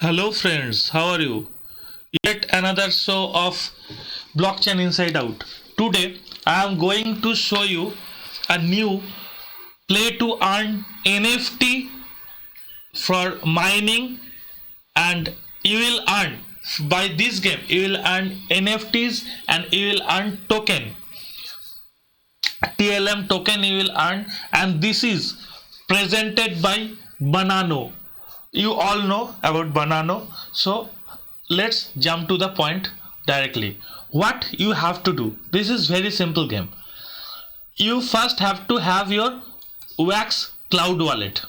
Hello friends, how are you? Yet another show of Blockchain Inside Out. Today I am going to show you a new play to earn NFT for mining, and you will earn by this game you will earn NFTs and you will earn token TLM token you will earn, and this is presented by Banano. You all know about Banano, so let's jump to the point directly. What you have to do, this is very simple game. You first have to have your Wax cloud wallet.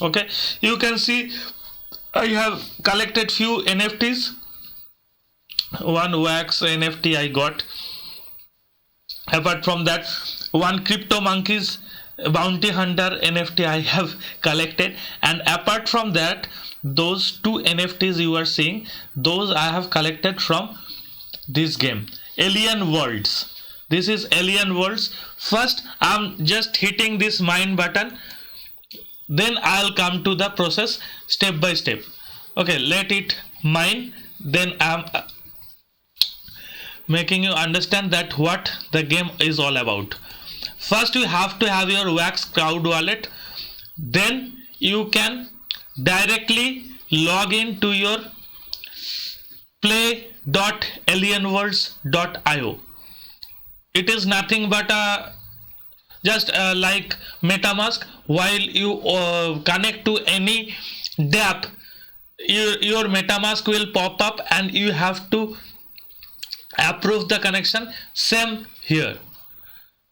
Okay, you can see I have collected few NFTs. One Wax NFT I got. Apart from that, one Crypto Monkeys Bounty Hunter NFT I have collected, and apart from that, those two NFTs you are seeing, those I have collected from this game, Alien Worlds. This is Alien Worlds. First I'm just hitting this mine button, then I'll come to the process step by step. Okay, let it mine, then I'm making you understand that what the game is all about. First you have to have your Wax cloud wallet, then you can directly log into your play.alienworlds.io. It is nothing but a just like MetaMask. While you connect to any dApp, your MetaMask will pop up and you have to approve the connection. Same here.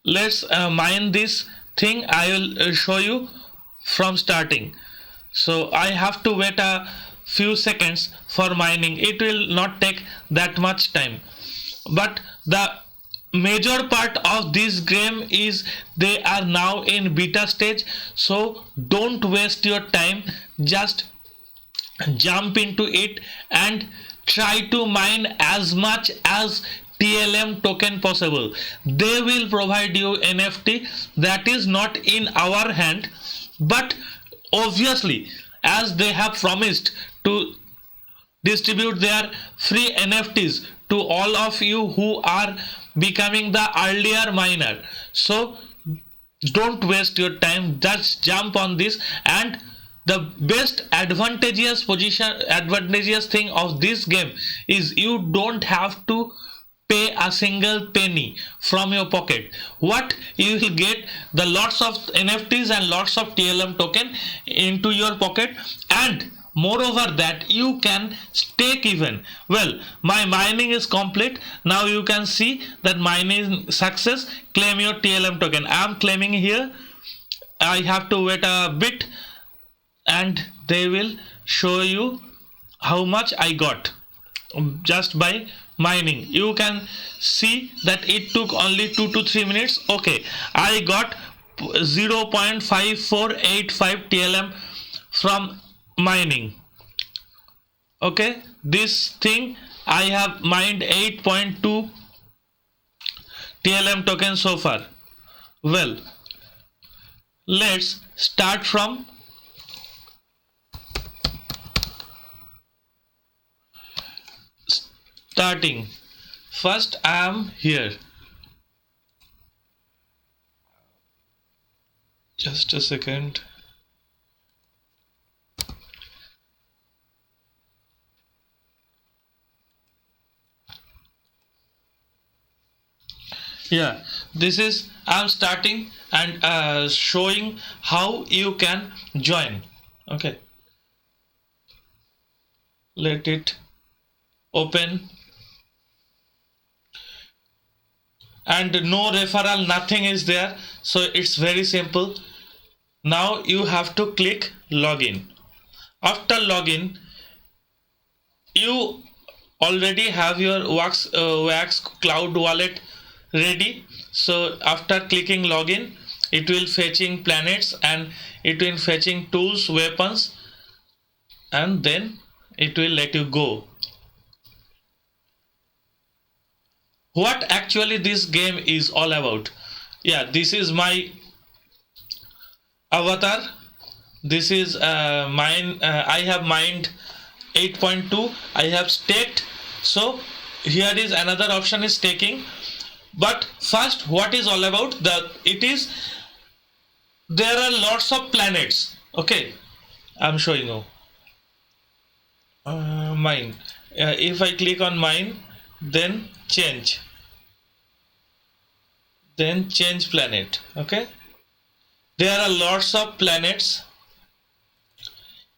Let's mine this thing. I will show you from starting. So I have to wait a few seconds for mining. It will not take that much time, but the major part of this game is they are now in beta stage, so don't waste your time. Just jump into it and try to mine as much as TLM token possible. They will provide you NFT that is not in our hand, but obviously as they have promised to distribute their free NFTs to all of you who are becoming the earlier miner, so don't waste your time, just jump on this. And the best advantageous thing of this game is you don't have to pay a single penny from your pocket. What you will get, the lots of NFTs and lots of TLM token into your pocket, and moreover that you can stake even. Well, my mining is complete. Now you can see that mining success. Claim your TLM token. I am claiming here. I have to wait a bit and they will show you how much I got just by mining. You can see that it took only 2 to 3 minutes. Okay, I got 0.5485 TLM from mining. Okay, this thing I have mined 8.2 TLM token so far. Well, let's start from starting. First I am here. Just a second. Yeah, this is I'm starting and showing how you can join. Okay, let it open, and no referral, nothing is there, so it's very simple. Now you have to click login. After login, you already have your Wax cloud wallet ready. So after clicking login, it will fetching planets and it will fetching tools, weapons, and then it will let you go. What actually this game is all about? Yeah, this is my avatar. This is mine. I have mined 8.2 I have staked. So here is another option is staking. But first, what is all about, there are lots of planets. Okay, I'm showing you mine. If I click on mine, then change planet. Okay, there are lots of planets.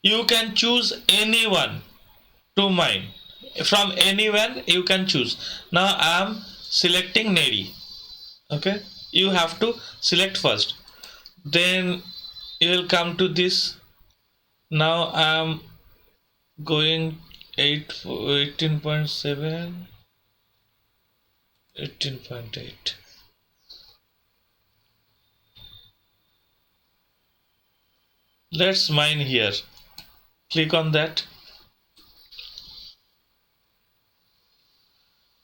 You can choose anyone to mine. From anyone you can choose. Now I am selecting Neri. Okay, you have to select first, then you will come to this. Now I am going 18.7, 18.8. Let's mine here. Click on that.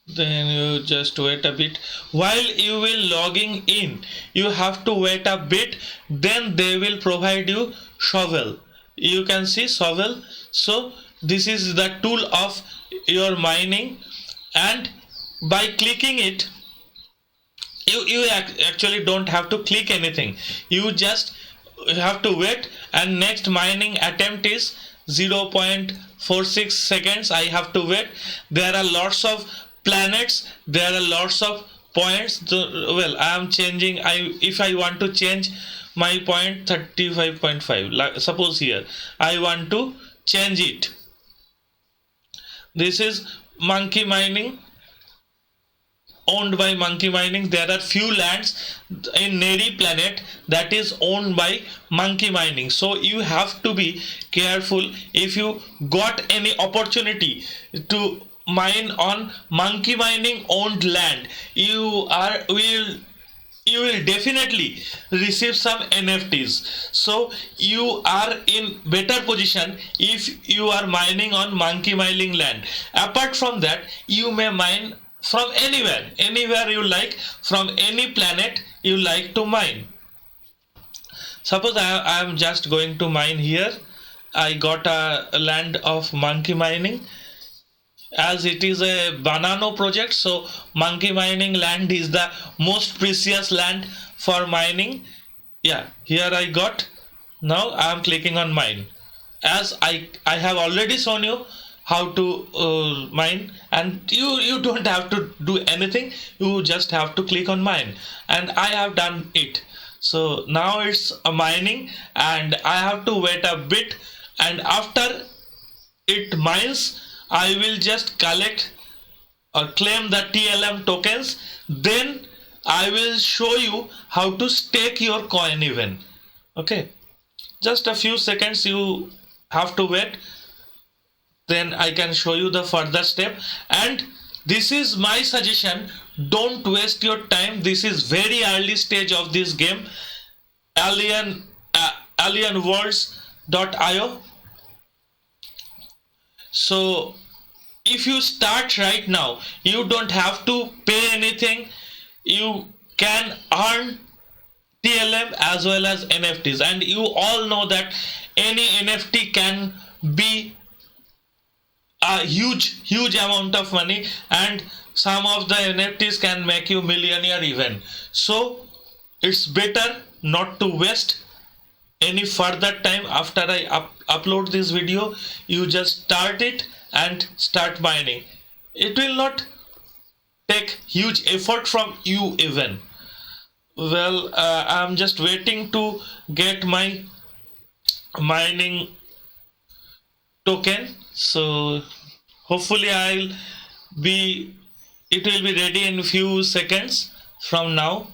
Then you just wait a bit. While you will logging in, you have to wait a bit. Then they will provide you shovel. You can see shovel. So this is the tool of your mining, and by clicking it, you actually don't have to click anything. You just have to wait, and next mining attempt is 0.46 seconds. I have to wait. There are lots of planets, there are lots of points. Well, I am changing. If I want to change my point 35.5, like suppose here I want to change it. This is Monkey Mining, owned by Monkey Mining. There are few lands in Neri planet that is owned by Monkey Mining. So you have to be careful. If you got any opportunity to mine on Monkey Mining owned land, you will definitely receive some NFTs. So you are in better position if you are mining on Monkey Mining land. Apart from that, you may mine from anywhere you like, from any planet you like to mine. Suppose I am just going to mine here. I got a land of Monkey Mining. As it is a Banano project, so Monkey Mining land is the most precious land for mining. Yeah, here I got. Now I am clicking on mine. As I have already shown you how to mine, and you don't have to do anything. You just have to click on mine, and I have done it. So now it's mining, and I have to wait a bit, and after it mines, I will just collect or claim the TLM tokens. Then I will show you how to stake your coin even. Okay, just a few seconds you have to wait, then I can show you the further step. And this is my suggestion, don't waste your time. This is very early stage of this game, alienworlds.io. So if you start right now, you don't have to pay anything. You can earn TLM as well as NFTs, and you all know that any NFT can be a huge amount of money, and some of the NFTs can make you millionaire even. So it's better not to waste any further time. After I upload this video, you just start it and start mining. It will not take huge effort from you even. Well, I'm just waiting to get my mining token. So hopefully it will be ready in few seconds from now.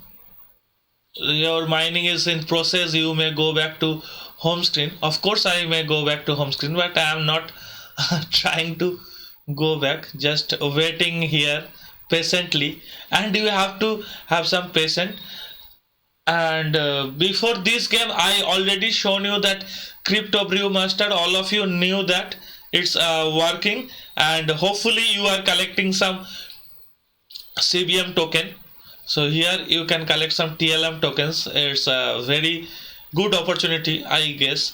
Your mining is in process. You may go back to home screen. Of course I may go back to home screen, but I am not trying to go back, just waiting here patiently, and you have to have some patience. And before this game I already shown you that Crypto Brew Master. All of you knew that it's working, and hopefully you are collecting some CBM token. So here you can collect some TLM tokens. It's a very good opportunity, I guess.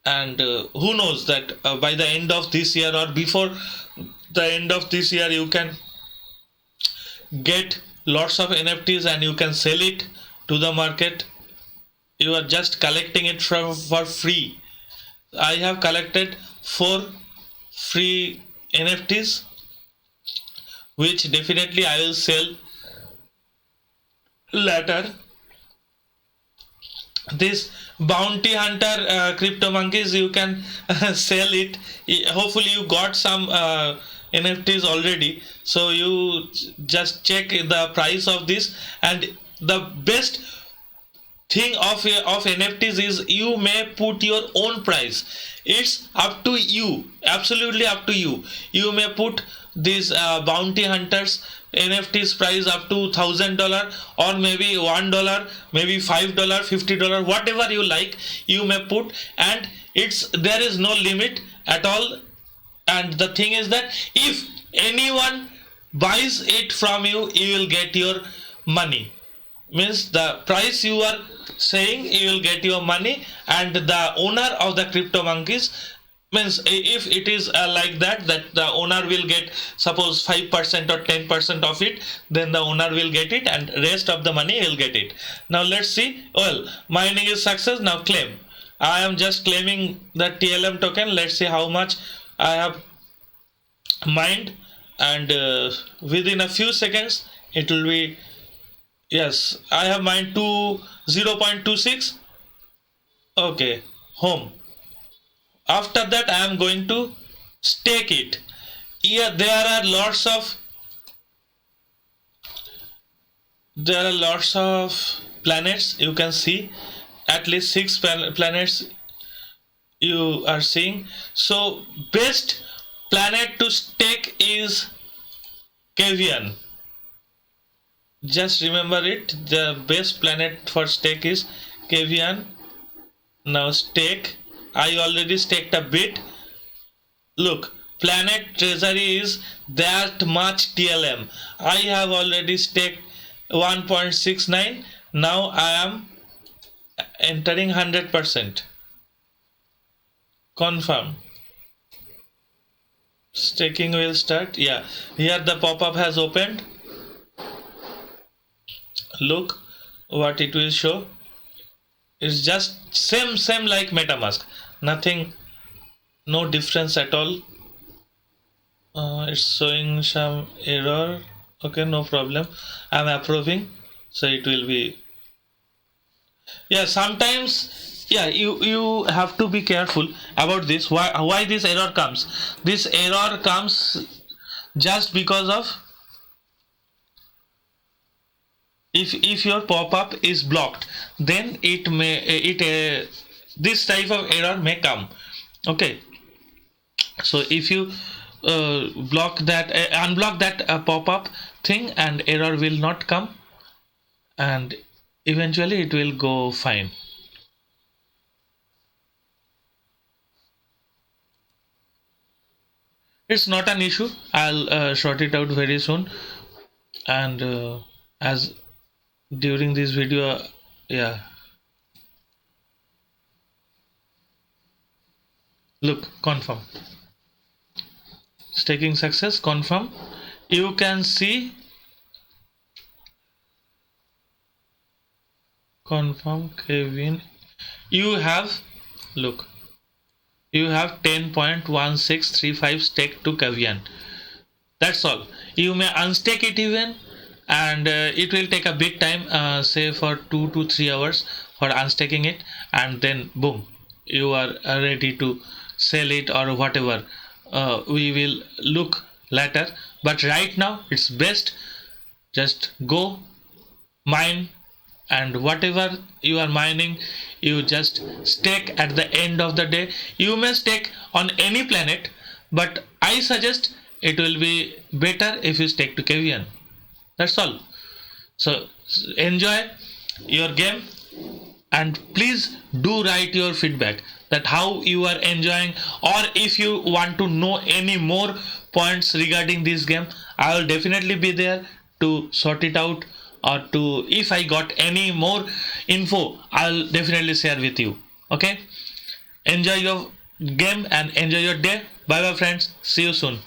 and who knows that by the end of this year or before the end of this year you can get lots of NFTs and you can sell it to the market. You are just collecting it for free. I have collected 4 free NFTs, which definitely I will sell later. This bounty hunter crypto monkeys, you can sell it. Hopefully you got some NFTs already, so you just check the price of this. And the best thing of NFTs is you may put your own price. It's up to you, absolutely up to you. You may put these bounty hunters NFTs price up to $1,000 or maybe $1, maybe $5, $50, whatever you like, you may put, and it's there is no limit at all. And the thing is that if anyone buys it from you, you will get your money. Means the price you are saying, you will get your money, and the owner of the crypto monkeys, means if it is like that the owner will get suppose 5% or 10% of it, then the owner will get it and rest of the money will get it. Now let's see. Well, mining is success. Now claim. I am just claiming the TLM token. Let's see how much I have mined, and within a few seconds it will be, yes, I have mined to 0.26. okay, home. After that I am going to stake it. Here there are lots of planets. You can see at least 6 planets you are seeing. So best planet to stake is Kavian. Just remember it, the best planet for stake is Kavian. Now stake. I already staked a bit. Look, planet treasury is that much TLM. I have already staked 1.69. Now I am entering 100%. Confirm. Staking will start. Yeah, here the pop-up has opened. Look what it will show. It's just same like MetaMask. Nothing, no difference at all. It's showing some error. Okay, no problem. I'm approving, so it will be. Yeah, sometimes, yeah, you have to be careful about this. Why this error comes? This error comes just because of if your pop-up is blocked, then this type of error may come. Okay, so if you unblock that pop-up thing, and error will not come, and eventually it will go fine. It's not an issue. I'll sort it out very soon. And as during this video, yeah, look, confirm. Staking success, confirm. You can see, confirm Kevin. You have, look, you have 10.1635 stake to Kavian. That's all. You may unstake it even, and it will take a bit time, say for 2 to 3 hours for unstaking it, and then boom, you are ready to sell it or whatever. We will look later, but right now it's best just go mine, and whatever you are mining, you just stake at the end of the day. You may stake on any planet, but I suggest it will be better if you stake to Kavian. That's all. So enjoy your game, and please do write your feedback that how you are enjoying, or if you want to know any more points regarding this game, I will definitely be there to sort it out, or to, if I got any more info, I'll definitely share with you. Okay, enjoy your game and enjoy your day. Bye bye friends, see you soon.